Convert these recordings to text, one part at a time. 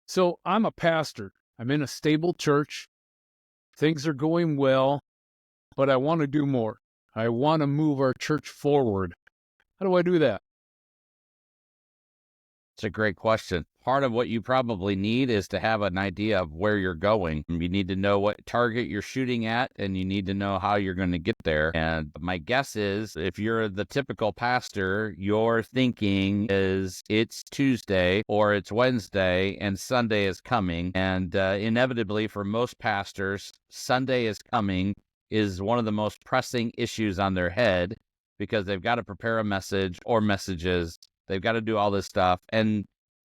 So I'm a pastor. I'm in a stable church. Things are going well, but I want to do more. I want to move our church forward. How do I do that? It's a great question. Part of what you probably need is to have an idea of where you're going. You need to know what target you're shooting at, and you need to know how you're going to get there. And my guess is if you're the typical pastor, your thinking is it's Tuesday or it's Wednesday and Sunday is coming. And inevitably for most pastors, Sunday is coming is one of the most pressing issues on their head because they've got to prepare a message or messages. They've got to do all this stuff. And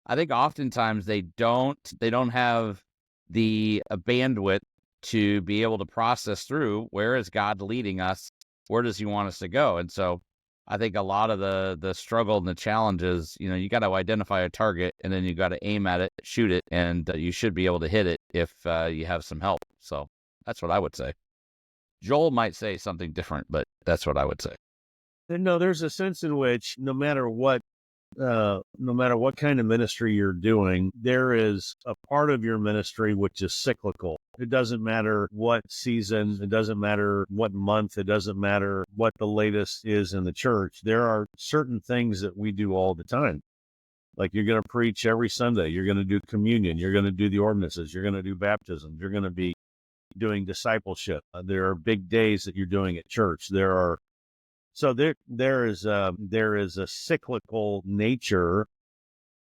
I think oftentimes they don't have the bandwidth to be able to process through where is God leading us? Where does he want us to go? And so I think a lot of the struggle and the challenges, you got to identify a target and then you got to aim at it, shoot it, and you should be able to hit it if you have some help. So that's what I would say. Joel might say something different, but that's what I would say. No, there's a sense in which no matter what kind of ministry you're doing, there is a part of your ministry which is cyclical. It doesn't matter what season, it doesn't matter what month, it doesn't matter what the latest is in the church. There are certain things that we do all the time. Like you're going to preach every Sunday, you're going to do communion, you're going to do the ordinances, you're going to do baptism, you're going to be doing discipleship. There are big days that you're doing at church. So there is a cyclical nature.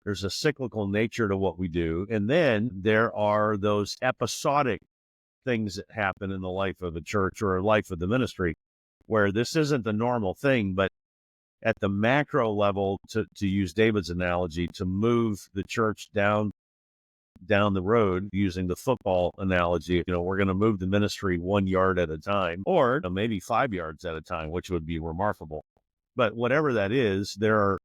There's a cyclical nature to what we do. And then there are those episodic things that happen in the life of the church or life of the ministry where this isn't the normal thing, but at the macro level, to use David's analogy, to move the church down the road, using the football analogy, we're going to move the ministry 1 yard at a time, or maybe 5 yards at a time, which would be remarkable. But whatever that is, there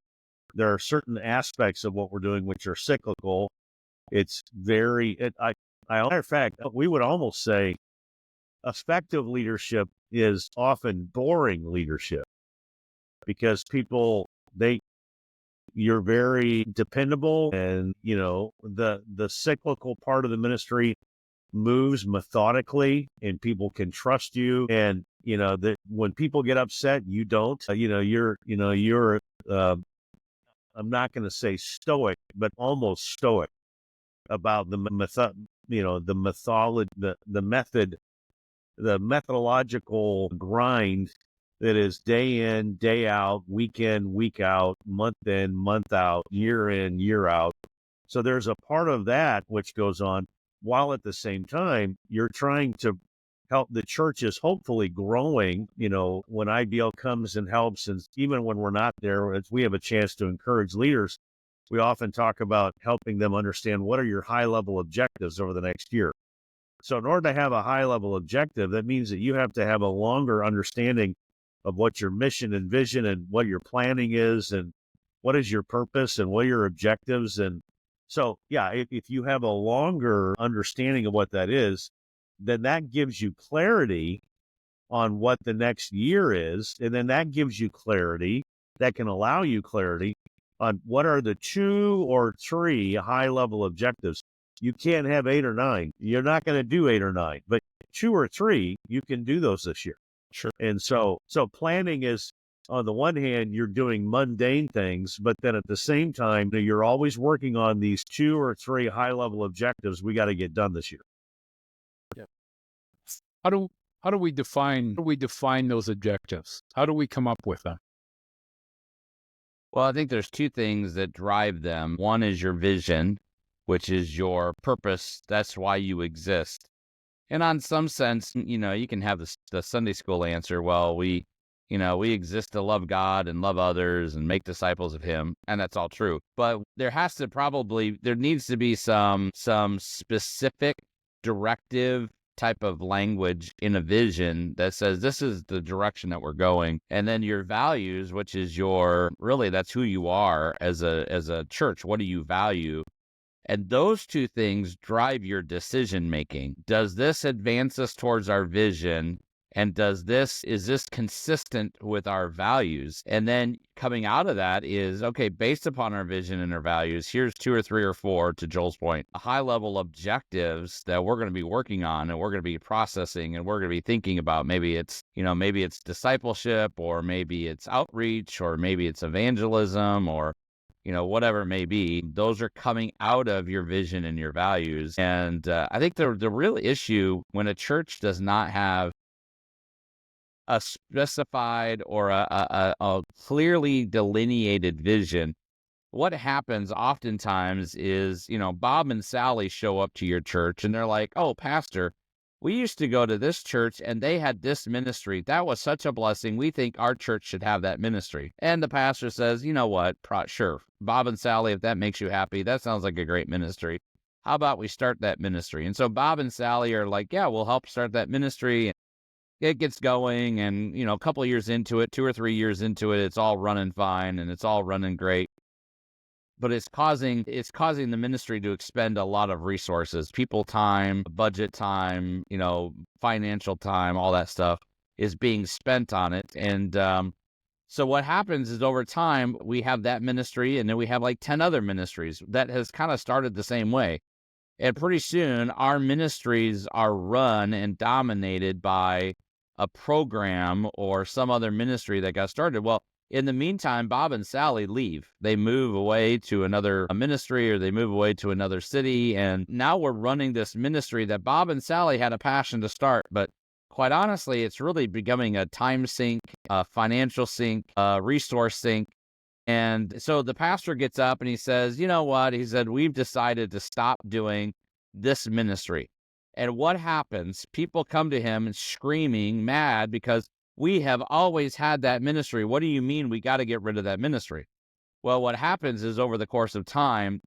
are certain aspects of what we're doing which are cyclical. It's matter of fact, we would almost say effective leadership is often boring leadership because you're very dependable, and the cyclical part of the ministry moves methodically and people can trust you, and that when people get upset you don't, you're I'm not going to say stoic, but almost stoic about the methodological grind that is day in, day out, week in, week out, month in, month out, year in, year out. So there's a part of that which goes on, while at the same time, you're trying to help the churches hopefully growing. When IBL comes and helps, and even when we're not there, as we have a chance to encourage leaders, we often talk about helping them understand what are your high-level objectives over the next year. So in order to have a high-level objective, that means that you have to have a longer understanding of what your mission and vision and what your planning is and what is your purpose and what are your objectives. And so, yeah, if you have a longer understanding of what that is, then that gives you clarity on what the next year is. And then that gives you clarity, that can allow you clarity on what are the 2 or 3 high-level objectives. You can't have 8 or 9. You're not going to do 8 or 9, but 2 or 3, you can do those this year. Sure. And so planning is, on the one hand, you're doing mundane things, but then at the same time, you're always working on these 2 or 3 high-level objectives we got to get done this year. Yeah. How do we define those objectives? How do we come up with them? Well, I think there's 2 things that drive them. One is your vision, which is your purpose. That's why you exist. And on some sense, you can have the Sunday school answer. Well, we exist to love God and love others and make disciples of him. And that's all true. But there needs to be some specific directive type of language in a vision that says this is the direction that we're going. And then your values, which is that's who you are as a church. What do you value? And those 2 things drive your decision making. Does this advance us towards our vision? And is this consistent with our values? And then coming out of that is, okay, based upon our vision and our values, here's 2 or 3 or 4, to Joel's point, high level objectives that we're going to be working on and we're going to be processing and we're going to be thinking about. Maybe it's discipleship, or maybe it's outreach, or maybe it's evangelism, or whatever it may be. Those are coming out of your vision and your values. And I think the real issue when a church does not have a specified or a clearly delineated vision, what happens oftentimes is, Bob and Sally show up to your church and they're like, "Oh, Pastor, we used to go to this church and they had this ministry. That was such a blessing. We think our church should have that ministry." And the pastor says, "You know what? Sure. Bob and Sally, if that makes you happy, that sounds like a great ministry. How about we start that ministry?" And so Bob and Sally are like, "Yeah, we'll help start that ministry." It gets going, and a couple of years into it, 2 or 3 years into it, it's all running fine and it's all running great. But it's causing the ministry to expend a lot of resources, people time, budget time, financial time, all that stuff is being spent on it. And so what happens is, over time, we have that ministry, and then we have like 10 other ministries that has kind of started the same way. And pretty soon our ministries are run and dominated by a program or some other ministry that got started. Well, in the meantime, Bob and Sally leave. They move away to another ministry, or they move away to another city. And now we're running this ministry that Bob and Sally had a passion to start. But quite honestly, it's really becoming a time sink, a financial sink, a resource sink. And so the pastor gets up and he says, "You know what?" He said, "We've decided to stop doing this ministry." And what happens? People come to him and screaming, mad, because we have always had that ministry. What do you mean we got to get rid of that ministry? Well, what happens is, over the course of time,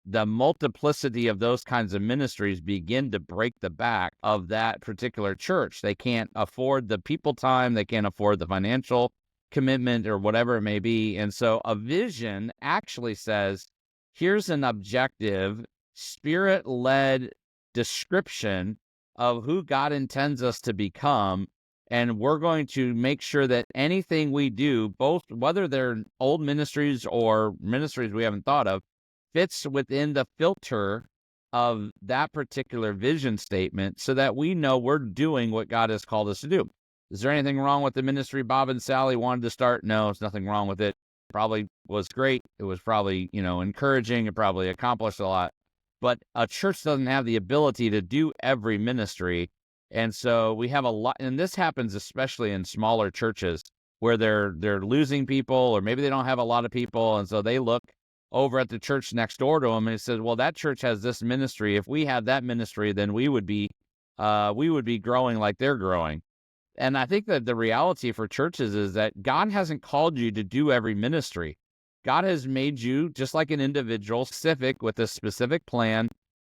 the multiplicity of those kinds of ministries begin to break the back of that particular church. They can't afford the people time. They can't afford the financial commitment, or whatever it may be. And so a vision actually says, here's an objective, spirit-led description of who God intends us to become. And we're going to make sure that anything we do, both whether they're old ministries or ministries we haven't thought of, fits within the filter of that particular vision statement, so that we know we're doing what God has called us to do. Is there anything wrong with the ministry Bob and Sally wanted to start? No, there's nothing wrong with it. Probably was great. It was probably, encouraging. It probably accomplished a lot. But a church doesn't have the ability to do every ministry. And so we have a lot, and this happens especially in smaller churches where they're losing people, or maybe they don't have a lot of people. And so they look over at the church next door to them and it says, "Well, that church has this ministry. If we had that ministry, then we would be growing like they're growing." And I think that the reality for churches is that God hasn't called you to do every ministry. God has made you just like an individual, specific, with a specific plan,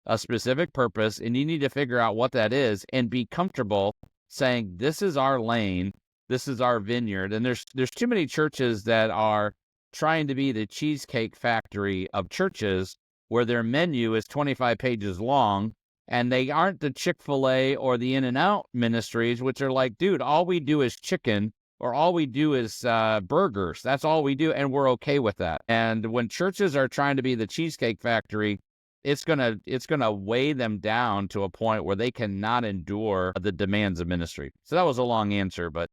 a specific purpose, and you need to figure out what that is and be comfortable saying, "This is our lane, this is our vineyard." And there's too many churches that are trying to be the Cheesecake Factory of churches, where their menu is 25 pages long, and they aren't the Chick-fil-A or the In-N-Out ministries, which are like, "Dude, all we do is chicken, or all we do is burgers. That's all we do, and we're okay with that." And when churches are trying to be the Cheesecake Factory, it's gonna weigh them down to a point where they cannot endure the demands of ministry. So that was a long answer, but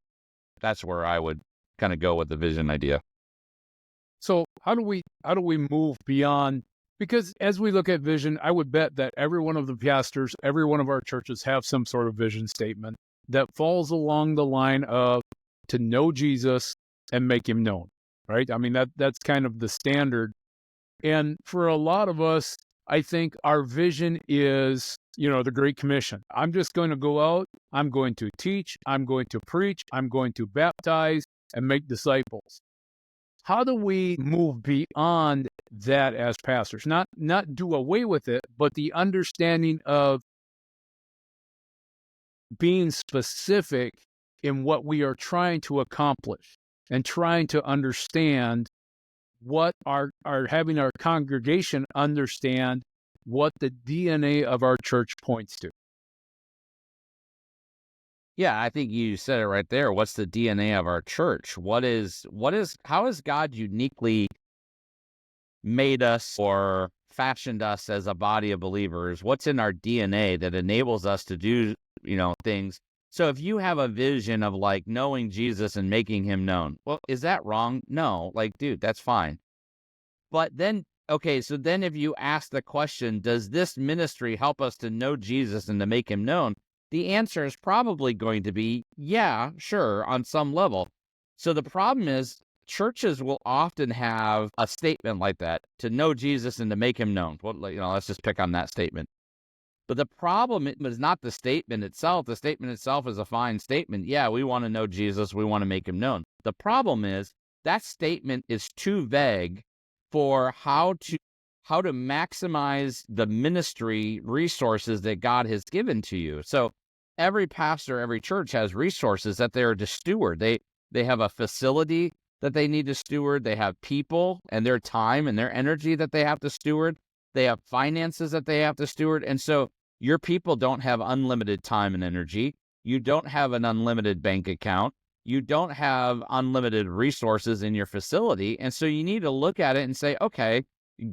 that's where I would kind of go with the vision idea. So how do we move beyond? Because as we look at vision, I would bet that every one of the pastors, every one of our churches have some sort of vision statement that falls along the line of to know Jesus and make him known, right? I mean, that's kind of the standard. And for a lot of us, I think our vision is, the Great Commission. I'm just going to go out, I'm going to teach, I'm going to preach, I'm going to baptize and make disciples. How do we move beyond that as pastors? Not do away with it, but the understanding of being specific in what we are trying to accomplish and trying to understand what our having our congregation understand what the DNA of our church points to. Yeah, I think you said it right there. What's the DNA of our church? How has God uniquely made us or fashioned us as a body of believers? What's in our DNA that enables us to do, things? So if you have a vision of like knowing Jesus and making him known, well, is that wrong? No, like, dude, that's fine. But then, okay, so then if you ask the question, does this ministry help us to know Jesus and to make him known? The answer is probably going to be, yeah, sure, on some level. So the problem is churches will often have a statement like that, to know Jesus and to make him known. Well, let's just pick on that statement. But the problem is not the statement itself. The statement itself is a fine statement. Yeah, we want to know Jesus. We want to make him known. The problem is that statement is too vague for how to maximize the ministry resources that God has given to you. So every pastor, every church has resources that they are to steward. They have a facility that they need to steward. They have people and their time and their energy that they have to steward. They have finances that they have to steward. And so your people don't have unlimited time and energy. You don't have an unlimited bank account. You don't have unlimited resources in your facility. And so you need to look at it and say, okay,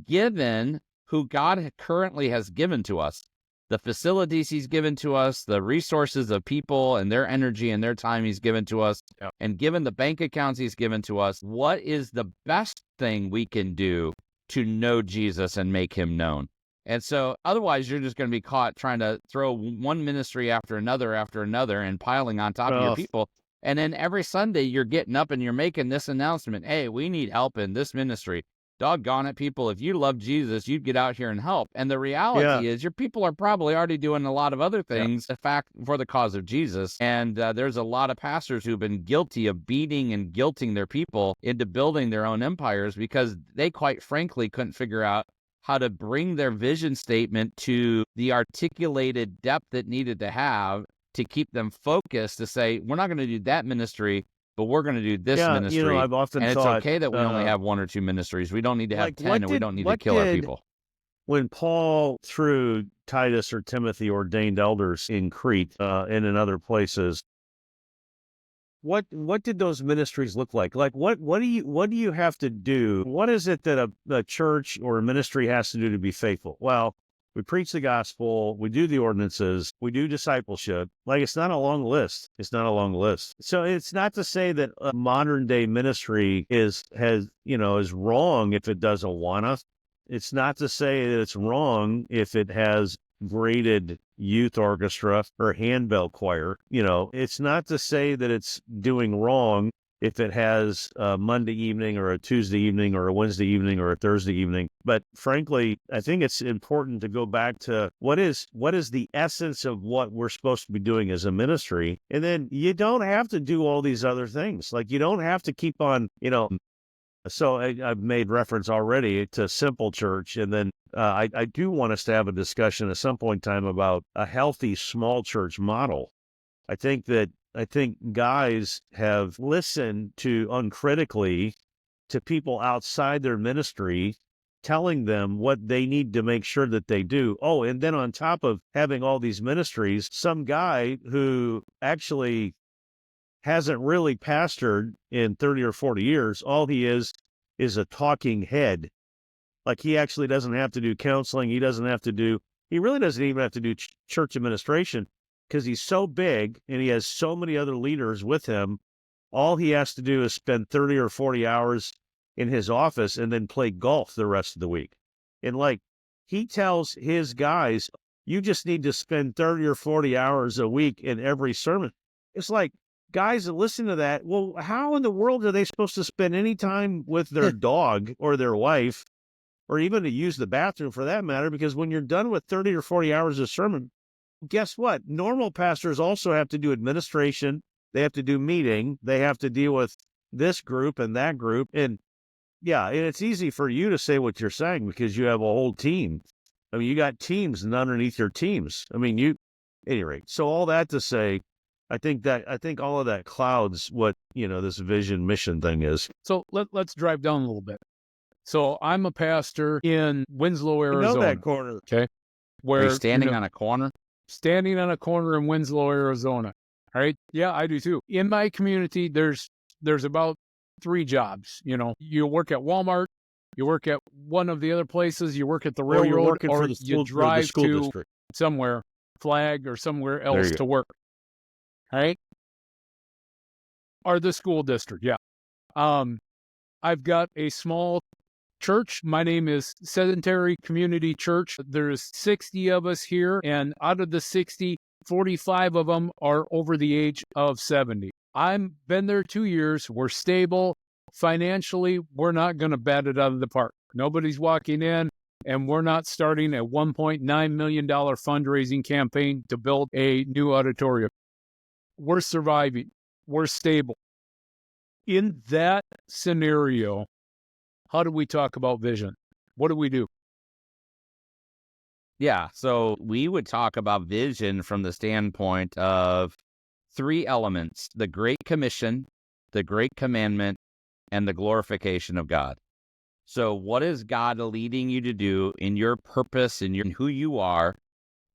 given who God currently has given to us, the facilities he's given to us, the resources of people and their energy and their time he's given to us, and given the bank accounts he's given to us, what is the best thing we can do to know Jesus and make him known? And so otherwise you're just going to be caught trying to throw one ministry after another and piling on top of your people. And then every Sunday you're getting up and you're making this announcement, hey, we need help in this ministry. Doggone it, people, if you love Jesus, you'd get out here and help. And the reality is your people are probably already doing a lot of other things, in fact, for the cause of Jesus. And there's a lot of pastors who've been guilty of beating and guilting their people into building their own empires because they quite frankly couldn't figure out how to bring their vision statement to the articulated depth it needed to have to keep them focused to say, we're not going to do that ministry, but we're going to do this ministry. I've often and thought, it's okay that we only have one or two ministries. We don't need to have 10 and we don't need to kill our people. When Paul, through Titus or Timothy, ordained elders in Crete and in other places, what did those ministries look like? Like what do you have to do? What is it that a church or a ministry has to do to be faithful? Well, we preach the gospel, we do the ordinances, we do discipleship. Like it's not a long list. It's not a long list. So it's not to say that a modern day ministry is wrong if it does Awana. It's not to say that it's wrong if it has graded youth orchestra or handbell choir. It's not to say that it's doing wrong if it has a Monday evening or a Tuesday evening or a Wednesday evening or a Thursday evening. But frankly, I think it's important to go back to what is the essence of what we're supposed to be doing as a ministry. And then you don't have to do all these other things. Like you don't have to keep on, So I've made reference already to simple church. And then I do want us to have a discussion at some point in time about a healthy small church model. I think guys have listened to uncritically to people outside their ministry, telling them what they need to make sure that they do. Oh, and then on top of having all these ministries, some guy who actually hasn't really pastored in 30 or 40 years, all he is a talking head. Like he actually doesn't have to do counseling. He really doesn't even have to do church administration because he's so big and he has so many other leaders with him. All he has to do is spend 30 or 40 hours in his office and then play golf the rest of the week. And like he tells his guys, you just need to spend 30 or 40 hours a week in every sermon. It's like, guys that listen to that, well, how in the world are they supposed to spend any time with their dog or their wife or even to use the bathroom for that matter? Because when you're done with 30 or 40 hours of sermon, guess what? Normal pastors also have to do administration. They have to do meeting. They have to deal with this group and that group. And yeah, and it's easy for you to say what you're saying because you have a whole team. I mean, you got teams and underneath your teams. I mean, at any rate. So all that to say, I think all of that clouds what, this vision mission thing is. So let's drive down a little bit. So I'm a pastor in Winslow, Arizona. I know that corner. Okay. Where are you standing on a corner? Standing on a corner in Winslow, Arizona. All right. Yeah, I do too. In my community, there's about 3 jobs. You work at Walmart, you work at one of the other places, you work at the Or you're railroad, working or for the you school, drive to district. somewhere, Flag or somewhere There else you to work. All right. Or the school district. Yeah. I've got a small church. My name is Sedentary Community Church. There's 60 of us here, and out of the 60, 45 of them are over the age of 70. I've been there 2 years. We're stable. Financially, we're not going to bat it out of the park. Nobody's walking in, and we're not starting a $1.9 million fundraising campaign to build a new auditorium. We're surviving. We're stable. In that scenario, how do we talk about vision? What do we do? Yeah, so we would talk about vision from the standpoint of 3 elements: the Great Commission, the Great Commandment, and the glorification of God. So what is God leading you to do in your purpose and in who you are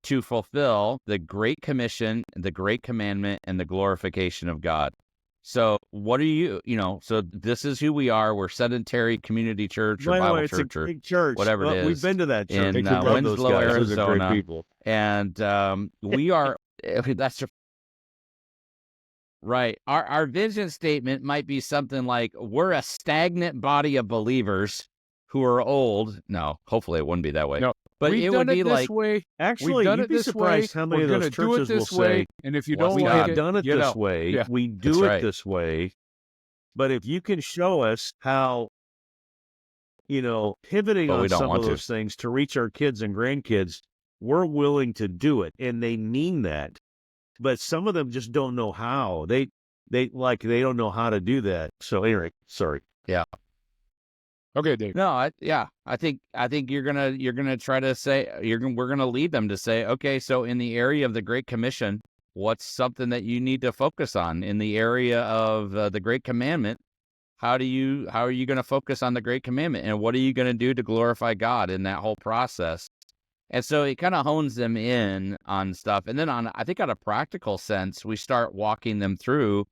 to fulfill the Great Commission, the Great Commandment, and the glorification of God? So what are so this is who we are. We're Sedentary Community Church or By the Bible way, it's Church a or great church. whatever it is. We've been to that church. in We love those Winslow, guys. Those are great Arizona. people. And we are, that's right. Our vision statement might be something like, we're a stagnant body of believers who are old. No, hopefully it wouldn't be that way. No, but we've it done would be it this like, way. Actually, We've done you'd it be this surprised way. how many We're of those going to do it churches will this way. say, And if you Bless don't we like have God. it, done it get this out. way. Yeah. We do That's it right. this way. But if you can show us how, pivoting But we on don't some want of to. those things to reach our kids and grandkids, we're willing to do it. And they mean that. But some of them just don't know how. They don't know how to do that. So anyway, sorry. Yeah. Okay, Dave. No, I think you're gonna try to say we're gonna lead them to say, okay, so in the area of the Great Commission, what's something that you need to focus on? In the area of the Great Commandment, how are you going to focus on the Great Commandment, and what are you going to do to glorify God in that whole process? And so it kind of hones them in on stuff, and then I think on a practical sense, we start walking them through.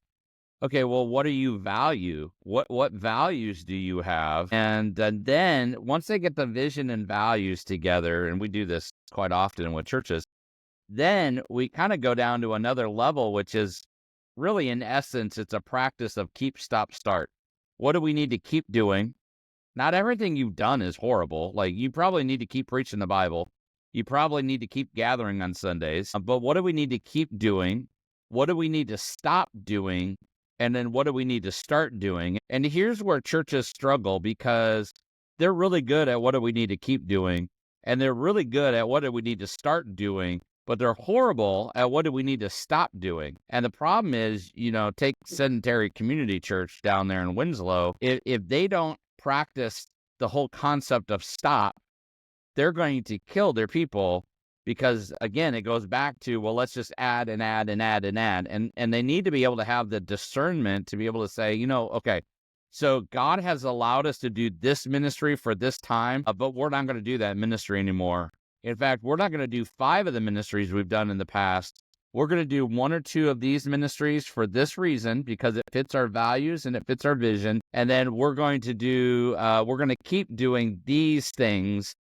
Okay, well, what do you value? What values do you have? And then once they get the vision and values together, and we do this quite often with churches, then we kind of go down to another level, which is really, in essence, it's a practice of keep, stop, start. What do we need to keep doing? Not everything you've done is horrible. Like, you probably need to keep preaching the Bible. You probably need to keep gathering on Sundays. But what do we need to keep doing? What do we need to stop doing? And then what do we need to start doing? And here's where churches struggle, because they're really good at what do we need to keep doing, and they're really good at what do we need to start doing, but they're horrible at what do we need to stop doing. And the problem is, take Sedentary Community Church down there in Winslow. If they don't practice the whole concept of stop, they're going to kill their people. Because again, it goes back to, well, let's just add and add and add and add. And they need to be able to have the discernment to be able to say, okay, so God has allowed us to do this ministry for this time, but we're not going to do that ministry anymore. In fact, we're not going to do 5 of the ministries we've done in the past. We're going to do 1 or 2 of these ministries for this reason, because it fits our values and it fits our vision. And then we're going to keep doing these things.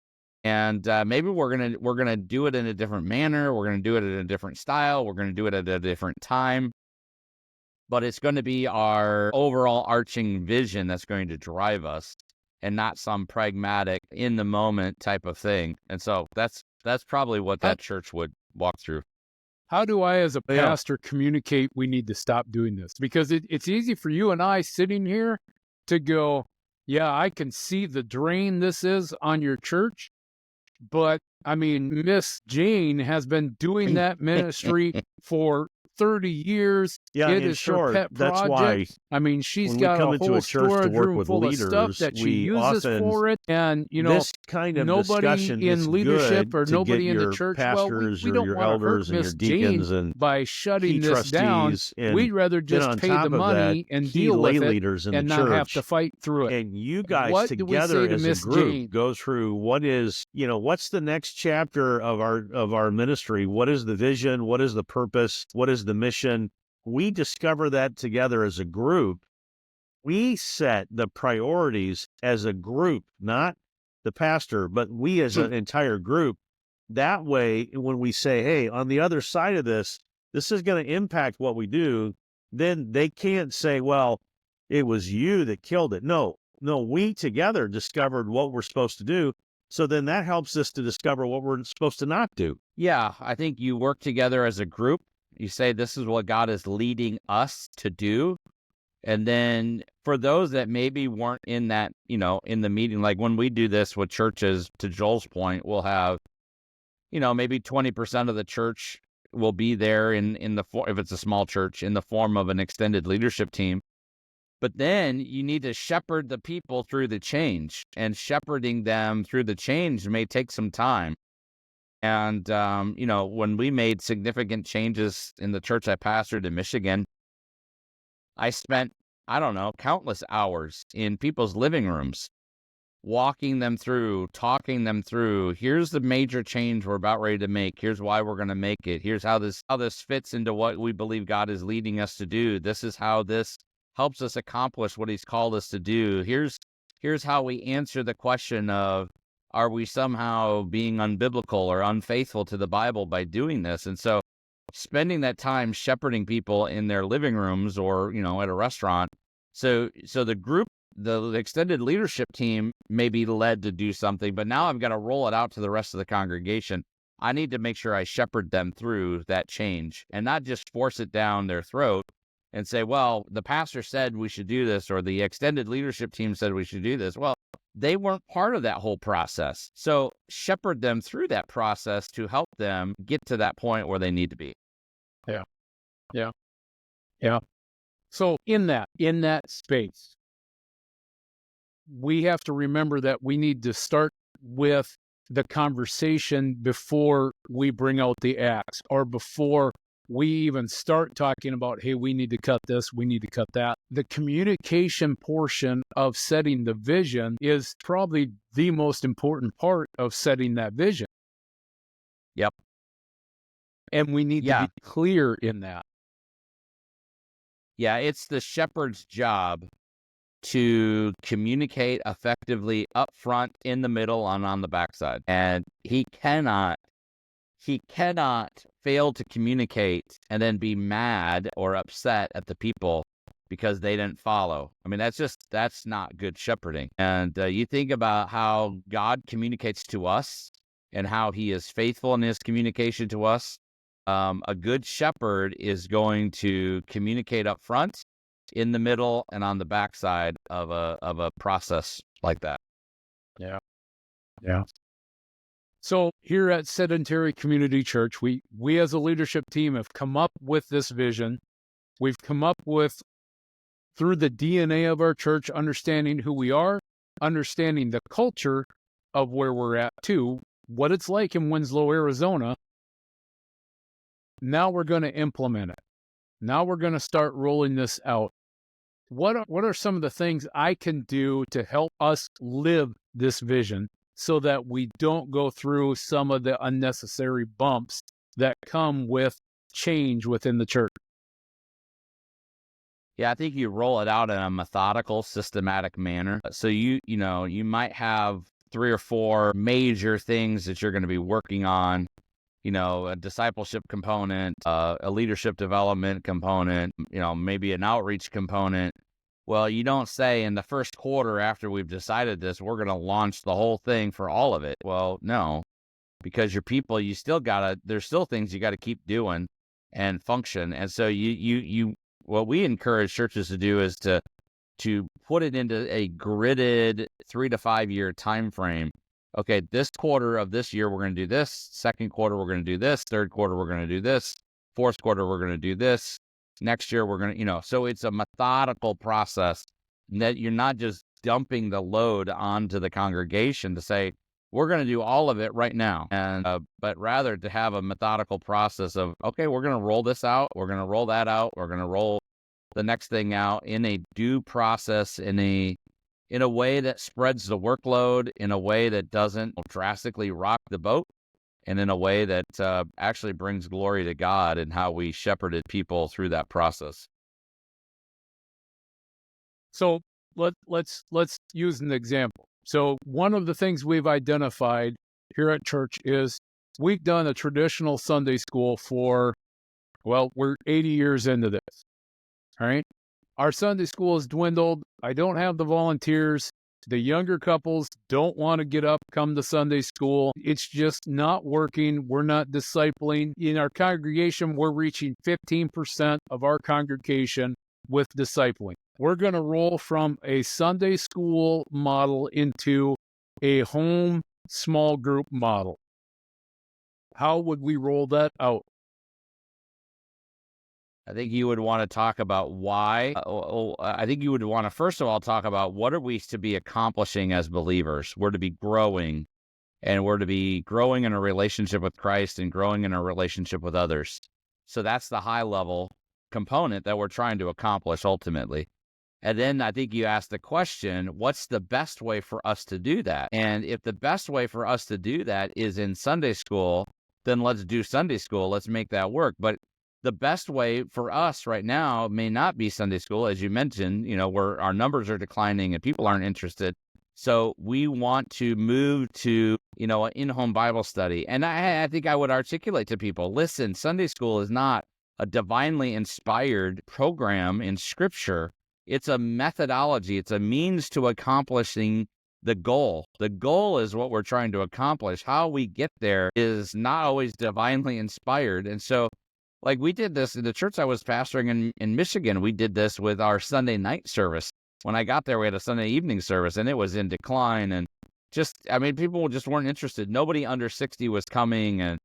And maybe we're gonna do it in a different manner. We're gonna do it in a different style. We're gonna do it at a different time. But it's going to be our overall arching vision that's going to drive us, and not some pragmatic, in the moment type of thing. And so that's probably what that church would walk through. How do I, as a pastor, communicate we need to stop doing this? Because it's easy for you and I sitting here to go, yeah, I can see the drain this is on your church. But, I mean, Miss Jane has been doing that ministry for 30 years. Yeah, it is her pet that's project. why I mean, she's when got we come a into whole a church to storage work room with full of stuff leaders, that she we uses often, for it. And, this kind of nobody discussion is in leadership good or to nobody get in the your church, pastors we or don't your want to hurt elders and your Miss deacons Jane and by key shutting this down. trustees and We'd rather then just on pay top the of that, money and key deal lay with it leaders in and the not have to church. fight through it. And you guys What do we together say to as a Miss group Jane? go through what's the next chapter of our ministry? What is the vision? What is the purpose? What is the mission? we discover that together as a group. We set the priorities as a group, not the pastor, but we as an entire group. That way, when we say, hey, on the other side of this is going to impact what we do, then they can't say, well, it was you that killed it. No, we together discovered what we're supposed to do. So then that helps us to discover what we're supposed to not do. Yeah, I think you work together as a group. You say, this is what God is leading us to do. And then for those that maybe weren't in that, in the meeting, like when we do this with churches, to Joel's point, we'll have, maybe 20% of the church will be there if it's a small church, in the form of an extended leadership team. But then you need to shepherd the people through the change, and shepherding them through the change may take some time. And, when we made significant changes in the church I pastored in Michigan, I spent, countless hours in people's living rooms, walking them through, talking them through. Here's the major change we're about ready to make. Here's why we're going to make it. Here's how this fits into what we believe God is leading us to do. This is how this helps us accomplish what he's called us to do. Here's how we answer the question of, are we somehow being unbiblical or unfaithful to the Bible by doing this? And so spending that time shepherding people in their living rooms or, at a restaurant. So the group, the extended leadership team may be led to do something, but now I've got to roll it out to the rest of the congregation. I need to make sure I shepherd them through that change and not just force it down their throat and say, well, the pastor said we should do this, or the extended leadership team said we should do this. Well, they weren't part of that whole process. So shepherd them through that process to help them get to that point where they need to be. Yeah. So in that space, we have to remember that we need to start with the conversation before we bring out the axe, or before we even start talking about, hey, we need to cut this, we need to cut that. The communication portion of setting the vision is probably the most important part of setting that vision. Yep. And we need to be clear in that. Yeah, it's the shepherd's job to communicate effectively up front, in the middle, and on the backside. And he cannot fail to communicate and then be mad or upset at the people because they didn't follow. I mean, that's not good shepherding. And you think about how God communicates to us and how he is faithful in his communication to us. A good shepherd is going to communicate up front, in the middle, and on the backside of a process like that. Yeah. So here at Sedentary Community Church, we as a leadership team have come up with this vision. We've come up with, through the DNA of our church, understanding who we are, understanding the culture of where we're at too, what it's like in Winslow, Arizona. Now we're going to implement it. Now we're going to start rolling this out. What are some of the things I can do to help us live this vision so that we don't go through some of the unnecessary bumps that come with change within the church? Yeah, I think you roll it out in a methodical, systematic manner. So you might have 3 or 4 major things that you're going to be working on. A discipleship component, a leadership development component, maybe an outreach component. Well, you don't say in the first quarter after we've decided this, we're going to launch the whole thing for all of it. Well, no, because your people, there's still things you got to keep doing and function. And so what we encourage churches to do is to put it into a gridded 3 to 5 year time frame. Okay, this quarter of this year, we're going to do this. Second quarter, we're going to do this. Third quarter, we're going to do this. Fourth quarter, we're going to do this. Next year, we're going to, so it's a methodical process that you're not just dumping the load onto the congregation to say, we're going to do all of it right now. And, but rather to have a methodical process of, okay, we're going to roll this out. We're going to roll that out. We're going to roll the next thing out in a due process, in a way that spreads the workload, in a way that doesn't drastically rock the boat, and in a way that actually brings glory to God and how we shepherded people through that process. So let's use an example. So one of the things we've identified here at church is we've done a traditional Sunday school for, well, we're 80 years into this. All right. Our Sunday school has dwindled. I don't have the volunteers. The younger couples don't want to get up, come to Sunday school. It's just not working. We're not discipling. In our congregation, we're reaching 15% of our congregation with discipling. We're going to roll from a Sunday school model into a home small group model. How would we roll that out? I think you would want to talk about why. I think you would want to, first of all, talk about what are we to be accomplishing as believers. We're to be growing, and we're to be growing in a relationship with Christ and growing in a relationship with others. So that's the high level component that we're trying to accomplish ultimately. And then I think you asked the question, what's the best way for us to do that? And if the best way for us to do that is in Sunday school, then let's do Sunday school. Let's make that work. But the best way for us right now may not be Sunday school. As you mentioned, where our numbers are declining and people aren't interested. So we want to move to, an in-home Bible study. And I think I would articulate to people, listen, Sunday school is not a divinely inspired program in Scripture. It's a methodology. It's a means to accomplishing the goal. The goal is what we're trying to accomplish. How we get there is not always divinely inspired. And so, like we did this in the church I was pastoring in Michigan, we did this with our Sunday night service. When I got there, we had a Sunday evening service, and it was in decline. And people just weren't interested. Nobody under 60 was coming. And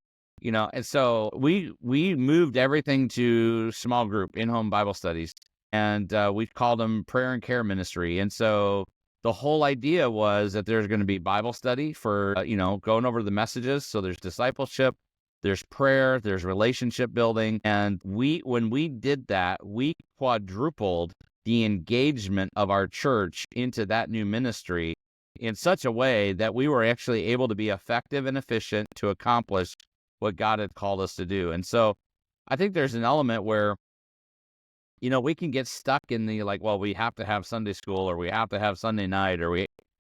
so we moved everything to small group, in-home Bible studies. And we called them prayer and care ministry. And so the whole idea was that there's going to be Bible study for, going over the messages. So there's discipleship, there's prayer, there's relationship building. And when we did that, we quadrupled the engagement of our church into that new ministry in such a way that we were actually able to be effective and efficient to accomplish what God had called us to do. And so I think there's an element where we can get stuck in the we have to have Sunday school or we have to have Sunday night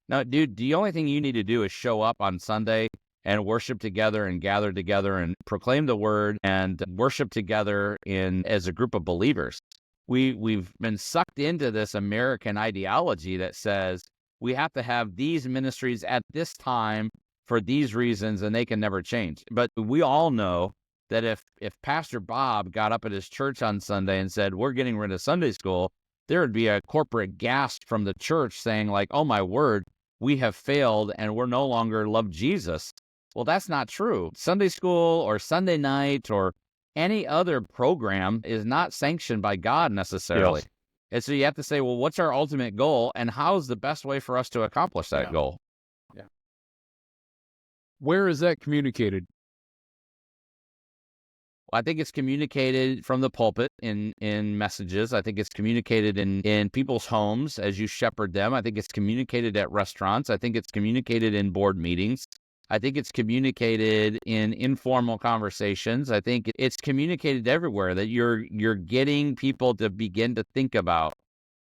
No, dude, the only thing you need to do is show up on Sunday and worship together and gather together and proclaim the word and worship together as a group of believers. We've been sucked into this American ideology that says we have to have these ministries at this time for these reasons and they can never change. But we all know that if Pastor Bob got up at his church on Sunday and said, we're getting rid of Sunday school, there would be a corporate gasp from the church saying oh my word, we have failed and we're no longer love Jesus. Well, that's not true. Sunday school or Sunday night or any other program is not sanctioned by God necessarily. Yes. And so you have to say, well, what's our ultimate goal and how's the best way for us to accomplish that goal? Yeah. Where is that communicated? I think it's communicated from the pulpit in messages. I think it's communicated in people's homes as you shepherd them. I think it's communicated at restaurants. I think it's communicated in board meetings. I think it's communicated in informal conversations. I think it's communicated everywhere that you're getting people to begin to think about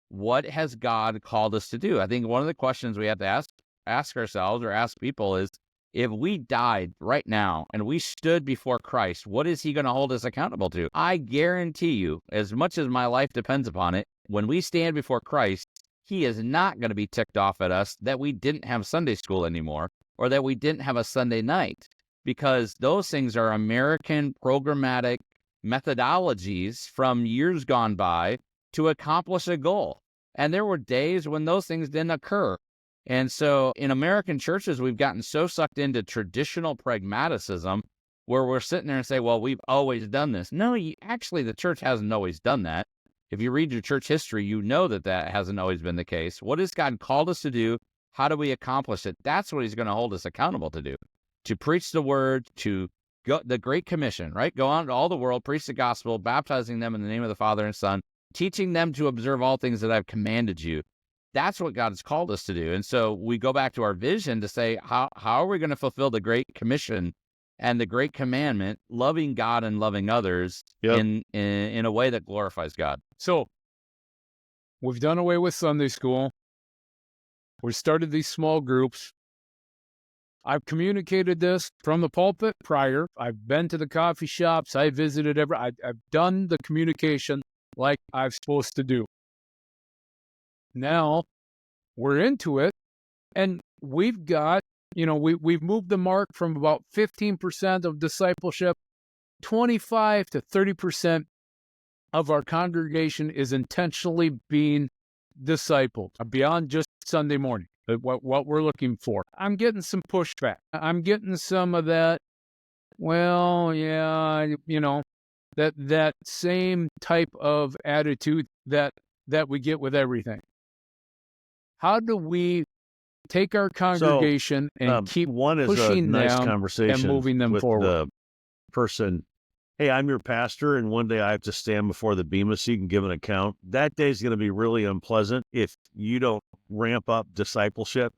what has God called us to do. I think one of the questions we have to ask ourselves or ask people is, if we died right now and we stood before Christ, what is he going to hold us accountable to? I guarantee you, as much as my life depends upon it, when we stand before Christ, he is not going to be ticked off at us that we didn't have Sunday school anymore or that we didn't have a Sunday night, because those things are American programmatic methodologies from years gone by to accomplish a goal. And there were days when those things didn't occur. And so in American churches, we've gotten so sucked into traditional pragmaticism where we're sitting there and say, well, we've always done this. No, actually, the church hasn't always done that. If you read your church history, you know that hasn't always been the case. What has God called us to do? How do we accomplish it? That's what he's going to hold us accountable to do, to preach the word, to go the Great Commission, right? Go out to all the world, preach the gospel, baptizing them in the name of the Father and Son, teaching them to observe all things that I've commanded you. That's what God has called us to do. And so we go back to our vision to say, how are we going to fulfill the Great Commission and the great commandment, loving God and loving others Yep. in a way that glorifies God. So we've done away with Sunday school. We started these small groups. I've communicated this from the pulpit prior. I've been to the coffee shops. I visited I've done the communication like I'm supposed to do. Now we're into it, and we've got, we've moved the mark from about 15% of discipleship, 25 to 30% of our congregation is intentionally being discipled beyond just Sunday morning. What we're looking for. I'm getting some pushback. I'm getting some of that. Well, yeah, that same type of attitude that we get with everything. How do we take our congregation and keep one is pushing a nice them conversation and moving them with forward? the person. Hey, I'm your pastor, and one day I have to stand before the Bema seat and give an account. That day is going to be really unpleasant if you don't ramp up discipleship.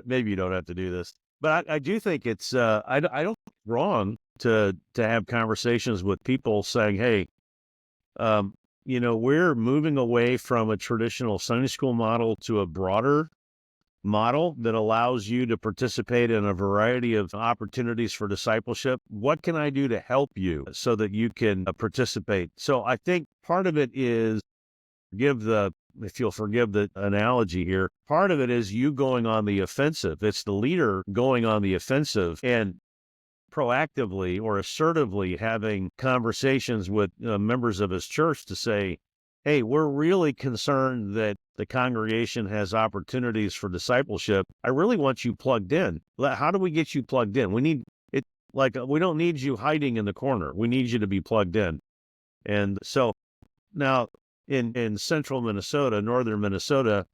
Maybe you don't have to do this, but I do think it's I don't think it's wrong to have conversations with people saying, hey, we're moving away from a traditional Sunday school model to a broader model that allows you to participate in a variety of opportunities for discipleship. What can I do to help you so that you can participate? So I think part of it is if you'll forgive the analogy here, part of it is you going on the offensive. It's the leader going on the offensive and proactively or assertively having conversations with members of his church to say, hey, we're really concerned that the congregation has opportunities for discipleship. I really want you plugged in. How do we get you plugged in? We need it. We don't need you hiding in the corner. We need you to be plugged in. And so now in central Minnesota, northern Minnesota,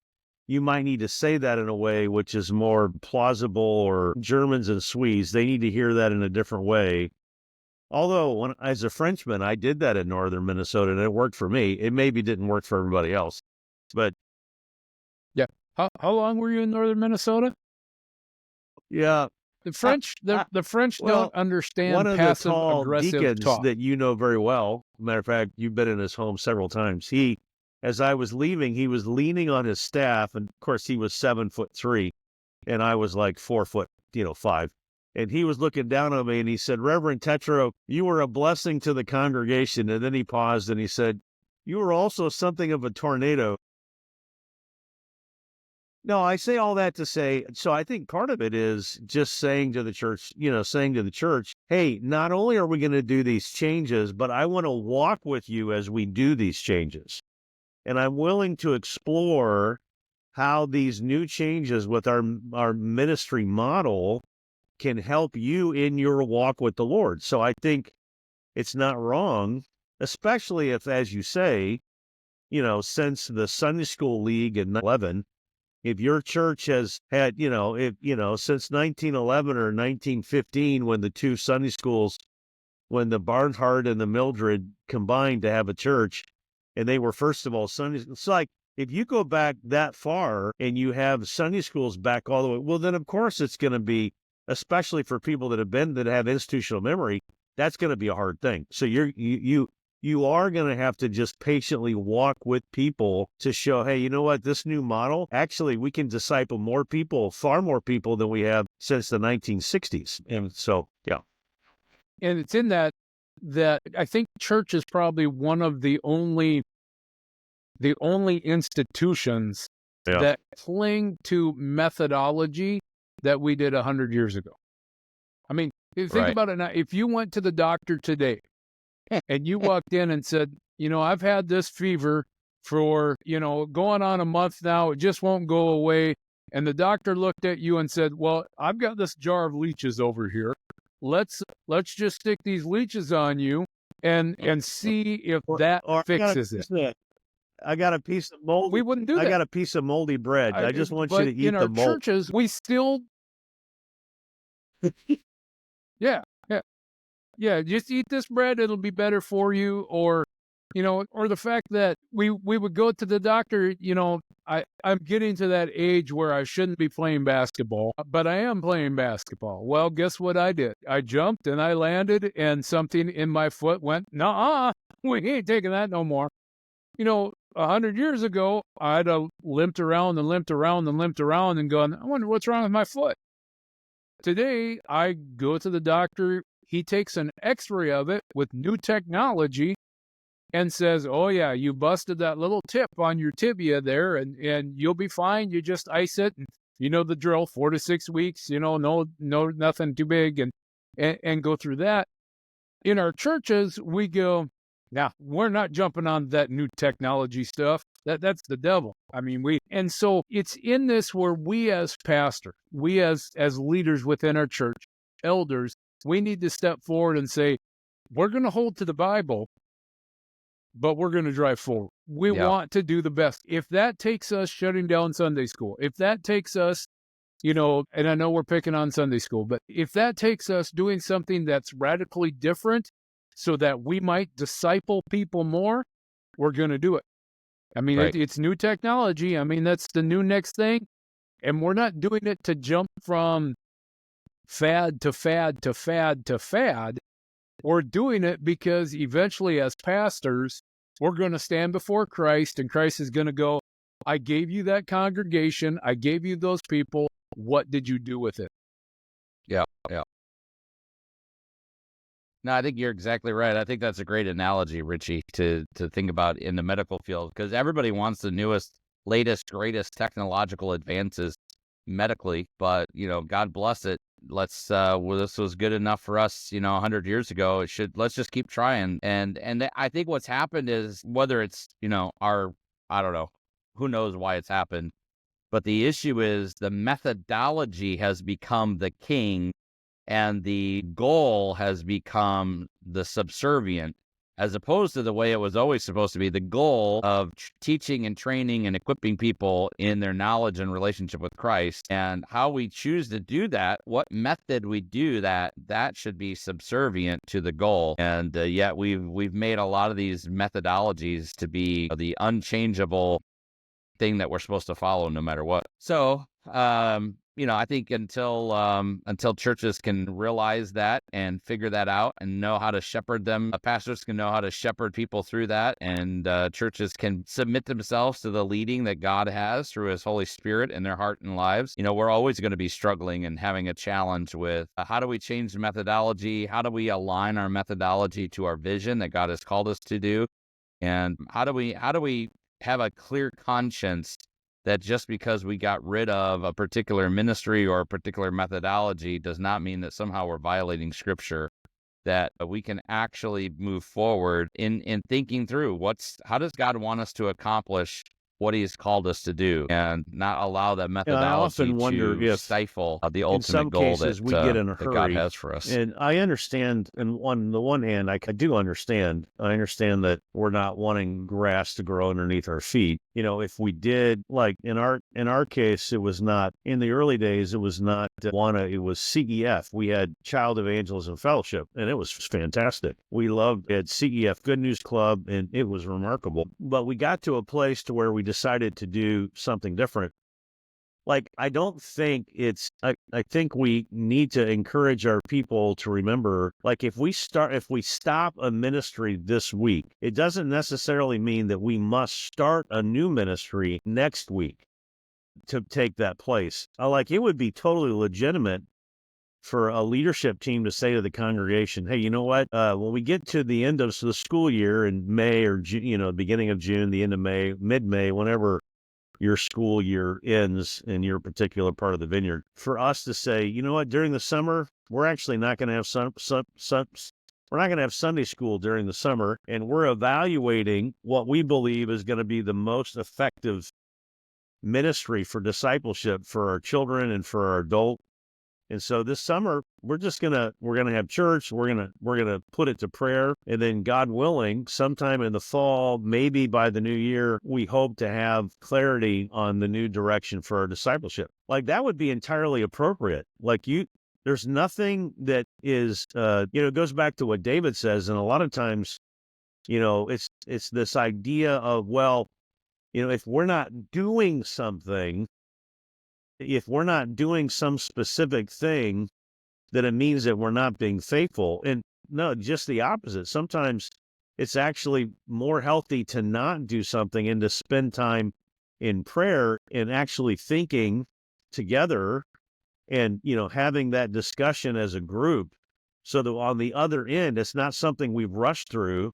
you might need to say that in a way which is more plausible, or Germans and Swedes, they need to hear that in a different way. Although, as a Frenchman, I did that in northern Minnesota, and it worked for me. It maybe didn't work for everybody else, but yeah. How long were you in northern Minnesota? Yeah, The French, the French don't understand one of the passive tall aggressive deacons talk. that you know very well. Matter of fact, you've been in his home several times. As I was leaving, he was leaning on his staff, and of course, he was 7'3", and I was like 4'5", and he was looking down on me, and he said, "Reverend Tetro, you were a blessing to the congregation." And then he paused and he said, "You were also something of a tornado." No, I say all that to say, so I think part of it is just saying to the church, hey, not only are we going to do these changes, but I want to walk with you as we do these changes. And I'm willing to explore how these new changes with our ministry model can help you in your walk with the Lord. So I think it's not wrong, especially if, as you say, since the Sunday School League in 11, if your church has had, since 1911 or 1915, when the two Sunday schools, when the Barnhart and the Mildred combined to have a church, and they were, first of all, Sunday, it's like, if you go back that far and you have Sunday schools back all the way, well, then of course it's going to be, especially for people that have institutional memory, that's going to be a hard thing. So you are going to have to just patiently walk with people to show, hey, you know what, this new model, actually, we can disciple more people, far more people than we have since the 1960s. And so, yeah. And it's in that I think church is probably one of the only institutions that cling to methodology that we did 100 years ago. I mean, think about it now. If you went to the doctor today and you walked in and said, I've had this fever for, going on a month now, it just won't go away. And the doctor looked at you and said, well, I've got this jar of leeches over here. Let's just stick these leeches on you and see if that fixes it. I got a piece of moldy. We wouldn't do that. I got a piece of moldy bread. I just want you to eat in our the mold. churches, we still, yeah, just eat this bread. It'll be better for you. Or or the fact that we would go to the doctor, I'm getting to that age where I shouldn't be playing basketball, but I am playing basketball. Well, guess what I did? I jumped and I landed and something in my foot went, nah, we ain't taking that no more. 100 years ago, I'd have limped around and limped around and limped around and gone, I wonder what's wrong with my foot. Today, I go to the doctor. He takes an x-ray of it with new technology and says, oh, yeah, you busted that little tip on your tibia there, and you'll be fine. You just ice it. And you know the drill, 4 to 6 weeks, no, nothing too big, and go through that. In our churches, we go, now, we're not jumping on that new technology stuff. That's the devil. And so it's in this where we as pastors, we as leaders within our church, elders, we need to step forward and say, we're going to hold to the Bible, but we're going to drive forward. We want to do the best. If that takes us shutting down Sunday school, if that takes us, and I know we're picking on Sunday school, but if that takes us doing something that's radically different so that we might disciple people more, we're going to do it. Right. It's new technology. That's the new next thing. And we're not doing it to jump from fad to fad to fad to fad. We're doing it because eventually as pastors, we're going to stand before Christ, and Christ is going to go, I gave you that congregation. I gave you those people. What did you do with it? Yeah. No, I think you're exactly right. I think that's a great analogy, Richie, to think about in the medical field, because everybody wants the newest, latest, greatest technological advances medically, but God bless it. Let's this was good enough for us, 100 years ago. Let's just keep trying. And I think what's happened is, whether it's I don't know, who knows why it's happened, but the issue is the methodology has become the king, and the goal has become the subservient, as opposed to the way it was always supposed to be, the goal of teaching and training and equipping people in their knowledge and relationship with Christ. And how we choose to do that, what method we do that should be subservient to the goal. And yet we've made a lot of these methodologies to be the unchangeable thing that we're supposed to follow no matter what. So, I think until churches can realize that and figure that out and know how to shepherd them, pastors can know how to shepherd people through that, and churches can submit themselves to the leading that God has through His Holy Spirit in their heart and lives. We're always going to be struggling and having a challenge with how do we change the methodology? How do we align our methodology to our vision that God has called us to do? And how do we have a clear conscience that just because we got rid of a particular ministry or a particular methodology does not mean that somehow we're violating Scripture, that we can actually move forward in thinking through how does God want us to accomplish what He has called us to do, and not allow that methodology I often wonder to if stifle the ultimate in some goal cases that, we get in a that God hurry. has for us. And I understand, and on the one hand, I do understand. I understand that we're not wanting grass to grow underneath our feet. If we did, like in our case, it was not, in the early days, it was not WANA, it was CEF. We had Child Evangelism Fellowship, and it was fantastic. We loved it. CEF, Good News Club, and it was remarkable. But we got to a place to where we decided to do something different. Like, I don't think I think we need to encourage our people to remember, like, if we stop a ministry this week, it doesn't necessarily mean that we must start a new ministry next week to take that place. It would be totally legitimate for a leadership team to say to the congregation, hey, you know what? When we get to the end of the school year in May or June, beginning of June, the end of May, mid-May, whenever your school year ends in your particular part of the vineyard, for us to say, you know what, during the summer, we're actually not going to have we're not going to have Sunday school during the summer, and we're evaluating what we believe is going to be the most effective ministry for discipleship for our children and for our adult. And so this summer, we're going to have church. We're going to put it to prayer. And then, God willing, sometime in the fall, maybe by the new year, we hope to have clarity on the new direction for our discipleship. Like, that would be entirely appropriate. There's nothing that is, it goes back to what David says. And a lot of times It's this idea of, well, if we're not doing something, if we're not doing some specific thing, then it means that we're not being faithful. And no, just the opposite. Sometimes it's actually more healthy to not do something and to spend time in prayer and actually thinking together and, having that discussion as a group, so that on the other end, it's not something we've rushed through,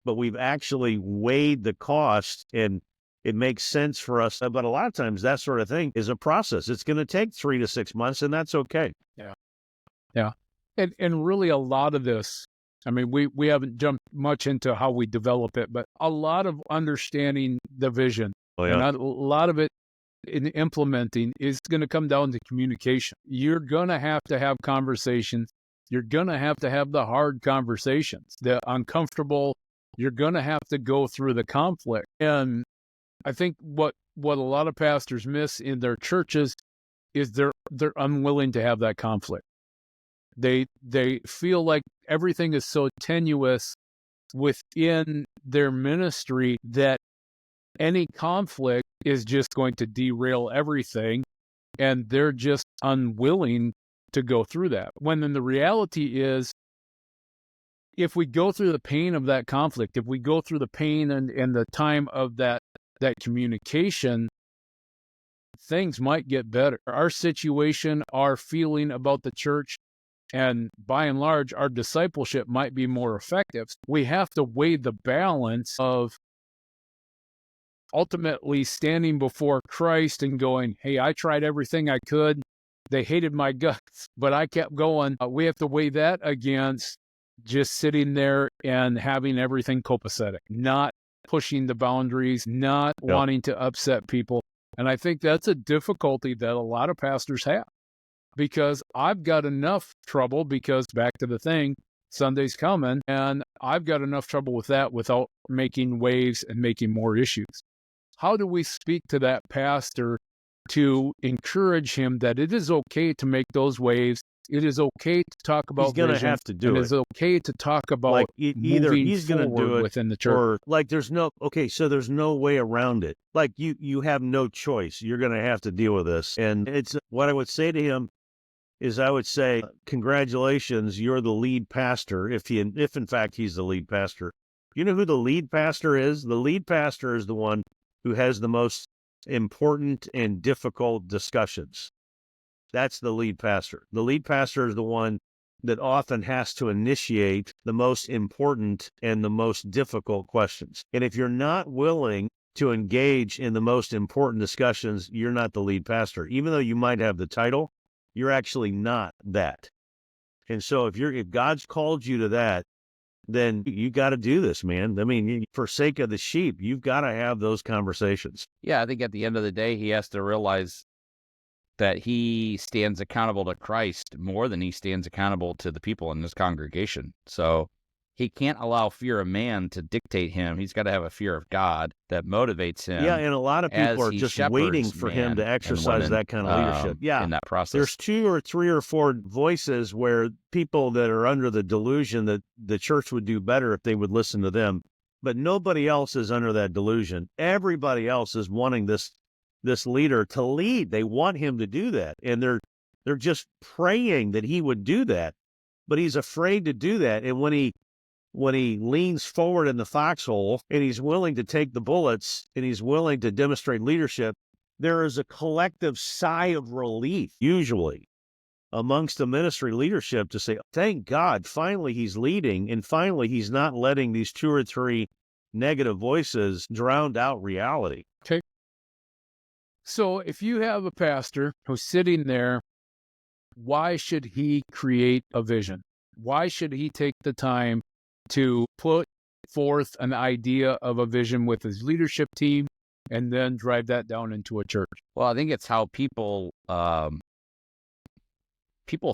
but we've actually weighed the cost and it makes sense for us. But a lot of times that sort of thing is a process. It's going to take 3 to 6 months, and that's okay. Yeah. Yeah. And really a lot of this, I mean, we haven't jumped much into how we develop it, but a lot of understanding the vision and a lot of it in implementing is going to come down to communication. You're going to have conversations. You're going to have the hard conversations, the uncomfortable. You're going to have to go through the conflict. And I think what a lot of pastors miss in their churches is they're unwilling to have that conflict. They feel like everything is so tenuous within their ministry that any conflict is just going to derail everything, and they're just unwilling to go through that. When then the reality is, if we go through the pain of that conflict, if we go through the pain and the time of that communication, things might get better. Our situation, our feeling about the church, and by and large, our discipleship might be more effective. We have to weigh the balance of ultimately standing before Christ and going, hey, I tried everything I could. They hated my guts, but I kept going. We have to weigh that against just sitting there and having everything copacetic, not pushing the boundaries, not wanting to upset people. And I think that's a difficulty that a lot of pastors have, because I've got enough trouble, because back to the thing, Sunday's coming, and I've got enough trouble with that without making waves and making more issues. How do we speak to that pastor to encourage him that it is okay to make those waves? It is okay to talk about vision. He's going to have to do it. It is okay to talk about either moving he's going to do it within the church. Or there's no way around it. Like you have no choice. You're going to have to deal with this. And it's what I would say to him is, I would say, congratulations, you're the lead pastor. If in fact he's the lead pastor. You know who the lead pastor is? The lead pastor is the one who has the most important and difficult discussions. That's the lead pastor. The lead pastor is the one that often has to initiate the most important and the most difficult questions. And if you're not willing to engage in the most important discussions, you're not the lead pastor. Even though you might have the title, you're actually not that. And so if God's called you to that, then you got to do this, man. I mean, for sake of the sheep, you've got to have those conversations. Yeah, I think at the end of the day, he has to realize that he stands accountable to Christ more than he stands accountable to the people in this congregation. So he can't allow fear of man to dictate him. He's got to have a fear of God that motivates him. Yeah, and a lot of people are just waiting for him to exercise that kind of leadership. Yeah, in that process. There's 2 or 3 or 4 voices where people that are under the delusion that the church would do better if they would listen to them, but nobody else is under that delusion. Everybody else is wanting this leader to lead. They want him to do that, and they're just praying that he would do that, but he's afraid to do that. And when he leans forward in the foxhole and he's willing to take the bullets and he's willing to demonstrate leadership, there is a collective sigh of relief, usually, amongst the ministry leadership, to say, thank God, finally he's leading, and finally he's not letting these 2 or 3 negative voices drown out reality. Okay. So if you have a pastor who's sitting there, why should he create a vision? Why should he take the time to put forth an idea of a vision with his leadership team and then drive that down into a church? Well, I think it's how people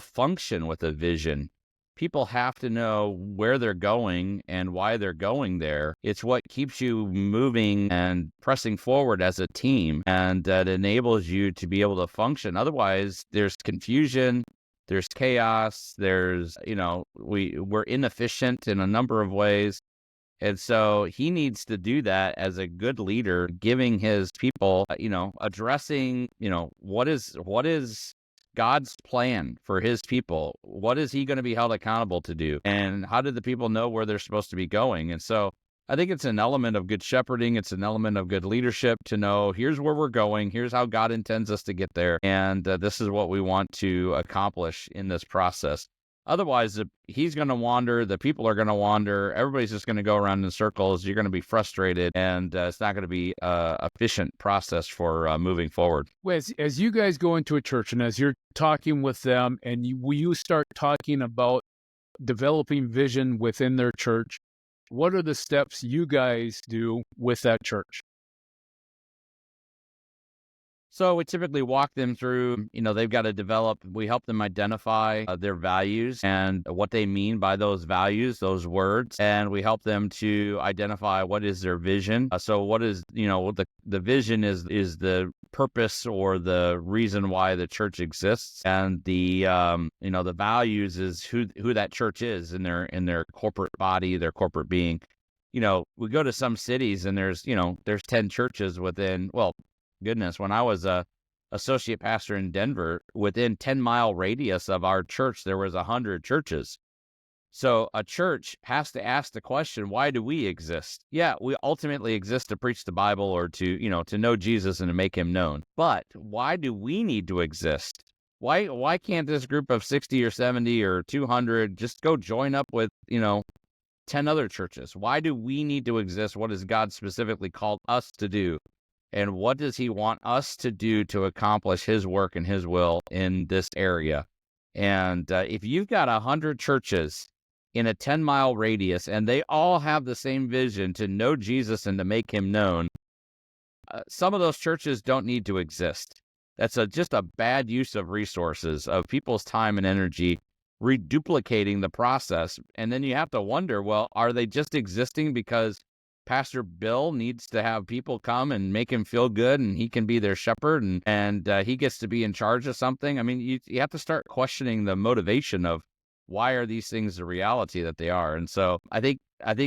function with a vision. People have to know where they're going and why they're going there. It's what keeps you moving and pressing forward as a team, and that enables you to be able to function. Otherwise, there's confusion, there's chaos, there's, we're inefficient in a number of ways. And so he needs to do that as a good leader, giving his people, addressing, what is God's plan for his people? What is he going to be held accountable to do? And how do the people know where they're supposed to be going? And so I think it's an element of good shepherding. It's an element of good leadership to know here's where we're going. Here's how God intends us to get there. And this is what we want to accomplish in this process. Otherwise, he's going to wander. The people are going to wander. Everybody's just going to go around in circles. You're going to be frustrated, and it's not going to be an efficient process for moving forward. Well, as you guys go into a church and as you're talking with them and you start talking about developing vision within their church, what are the steps you guys do with that church? So we typically walk them through, they've got to develop, we help them identify their values and what they mean by those values, those words, and we help them to identify what is their vision. So what is, the vision is the purpose or the reason why the church exists, and the the values is who that church is in their corporate body, their corporate being. We go to some cities and there's 10 churches within, well, goodness, when I was a associate pastor in Denver, within 10-mile radius of our church, there was 100 churches. So a church has to ask the question, why do we exist? Yeah, we ultimately exist to preach the Bible or to know Jesus and to make him known. But why do we need to exist? Why can't this group of 60 or 70 or 200 just go join up with, 10 other churches? Why do we need to exist? What has God specifically called us to do? And what does he want us to do to accomplish his work and his will in this area? And if you've got 100 churches in a 10-mile radius and they all have the same vision to know Jesus and to make him known, some of those churches don't need to exist. That's just a bad use of resources, of people's time and energy, reduplicating the process. And then you have to wonder, well, are they just existing because Pastor Bill needs to have people come and make him feel good and he can be their shepherd and he gets to be in charge of something? I mean, you have to start questioning the motivation of why are these things the reality that they are. And so I think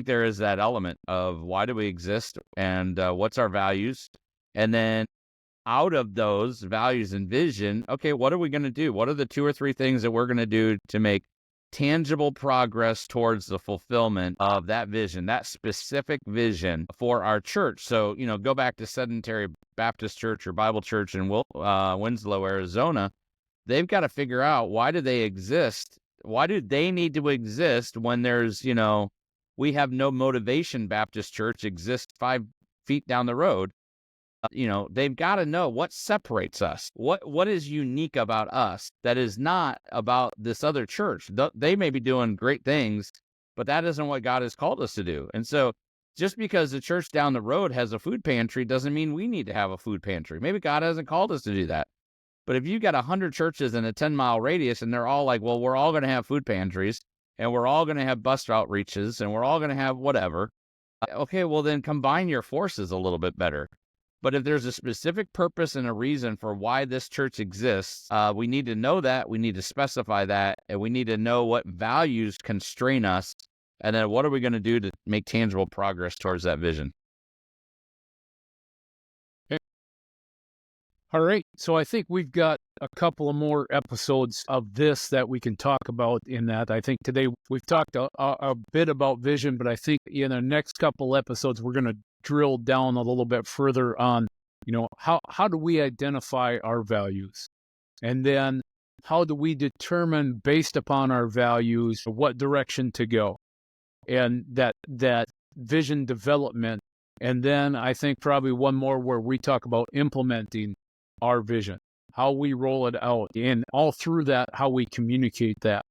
there is that element of why do we exist and what's our values? And then out of those values and vision, okay, what are we going to do? What are the 2 or 3 things that we're going to do to make tangible progress towards the fulfillment of that vision, that specific vision for our church? So, go back to Sedentary Baptist Church or Bible Church in Winslow, Arizona. They've got to figure out, why do they exist? Why do they need to exist when there's, we have no motivation Baptist Church exists 5 feet down the road? They've got to know what separates us. What is unique about us that is not about this other church? They may be doing great things, but that isn't what God has called us to do. And so just because the church down the road has a food pantry doesn't mean we need to have a food pantry. Maybe God hasn't called us to do that. But if you've got 100 churches in a 10-mile radius and they're all like, well, we're all going to have food pantries and we're all going to have bus outreaches and we're all going to have whatever. Okay, well then combine your forces a little bit better. But if there's a specific purpose and a reason for why this church exists, we need to know that, we need to specify that, and we need to know what values constrain us, and then what are we going to do to make tangible progress towards that vision. Okay. All right, so I think we've got a couple of more episodes of this that we can talk about in that. I think today we've talked a bit about vision, but I think in the next couple episodes we're going to drill down a little bit further on, how do we identify our values? And then how do we determine based upon our values what direction to go? And that vision development. And then I think probably one more where we talk about implementing our vision, how we roll it out, and all through that, how we communicate that.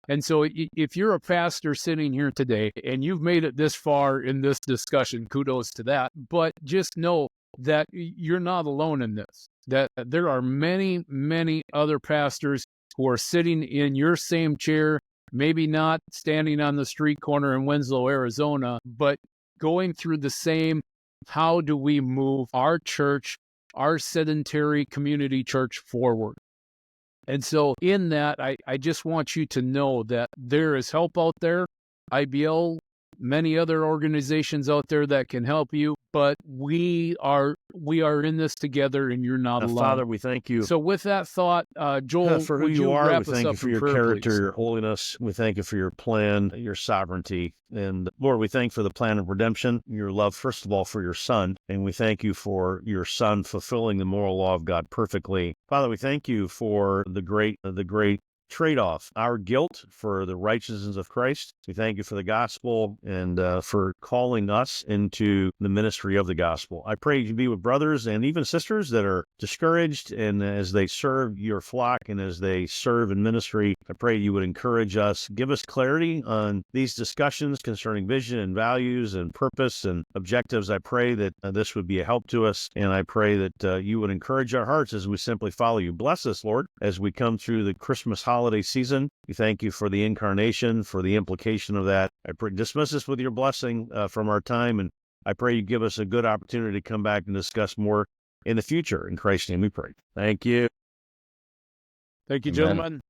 And so if you're a pastor sitting here today and you've made it this far in this discussion, kudos to that. But just know that you're not alone in this, that there are many, many other pastors who are sitting in your same chair, maybe not standing on the street corner in Winslow, Arizona, but going through the same, how do we move our church, our sedentary community church forward? And so in that, I just want you to know that there is help out there. IBL many other organizations out there that can help you, but we are in this together, and you're not alone. Father, we thank you. So with that thought, Joel, For who would you are, we wrap us thank up you for in your prayer, character, please? your holiness. We thank you for your plan, your sovereignty. And Lord, we thank you for the plan of redemption, your love, first of all, for your Son. And we thank you for your Son fulfilling the moral law of God perfectly. Father, we thank you for the great trade-off, our guilt for the righteousness of Christ. We thank you for the gospel and for calling us into the ministry of the gospel. I pray you be with brothers and even sisters that are discouraged, and as they serve your flock and as they serve in ministry, I pray you would encourage us, give us clarity on these discussions concerning vision and values and purpose and objectives. I pray that this would be a help to us, and I pray that you would encourage our hearts as we simply follow you. Bless us, Lord, as we come through the Christmas holiday season. We thank you for the incarnation, for the implication of that. I pray, dismiss us with your blessing from our time, and I pray you give us a good opportunity to come back and discuss more in the future. In Christ's name we pray. Thank you. Thank you, Amen. gentlemen.